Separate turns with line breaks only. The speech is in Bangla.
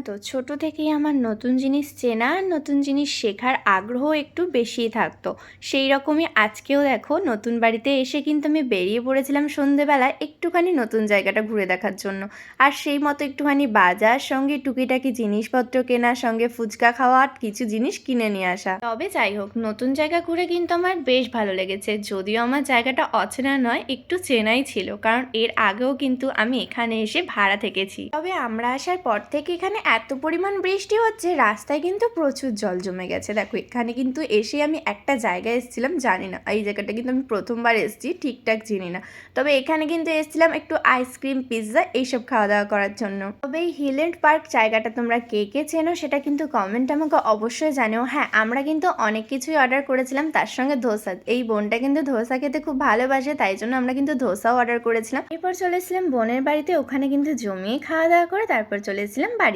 তো ছোট থেকেই আমার নতুন জিনিস চেনা আর নতুন জিনিস শেখার আগ্রহ একটু বেশিই থাকতো। সেই রকমই আজকেও দেখো নতুন বাড়িতে এসে কিন্তু আমি বেরিয়ে পড়েছিলাম সন্ধেবেলায় একটুখানি নতুন জায়গাটা ঘুরে দেখার জন্য। আর সেই মতো একটুখানি বাজার, সঙ্গে টুকিটাকি জিনিসপত্র কেনা, সঙ্গে ফুচকা খাওয়া আর কিছু জিনিস কিনে নিয়ে আসা। তবে যাই হোক, নতুন জায়গা ঘুরে কিন্তু আমার বেশ ভালো লেগেছে। যদিও আমার জায়গাটা অচেনা নয়, একটু চেনাই ছিল, কারণ এর আগেও কিন্তু আমি এখানে এসে ভাড়া থেকেছি। তবে আমরা আসার পর থেকে এখানে এত পরিমাণ বৃষ্টি হচ্ছে, রাস্তায় কিন্তু প্রচুর জল জমে গেছে। দেখো এখানে কিন্তু এসে আমি একটা জায়গায় এসেছিলাম, জানি না এই জায়গাটা কিন্তু আমি প্রথমবার এসেছি, ঠিকঠাক চিনি না। তবে এখানে কিন্তু এসেছিলাম একটু আইসক্রিম, পিৎজা এইসব খাওয়া দাওয়া করার জন্য। তবে এই হিল এন্ড পার্ক জায়গাটা তোমরা কে কে চেনো সেটা কিন্তু কমেন্ট আমাকে অবশ্যই জানিও। হ্যাঁ, আমরা কিন্তু অনেক কিছুই অর্ডার করেছিলাম, তার সঙ্গে ধোসা। এই বোনটা কিন্তু ধোসা খেতে খুব ভালোবাসে, তাই জন্য আমরা কিন্তু ধোসাও অর্ডার করেছিলাম। এরপর চলে এসেছিলাম বোনের বাড়িতে, ওখানে কিন্তু জমিয়ে খাওয়া দাওয়া করে তারপর চলে এসেছিলাম বাড়িতে।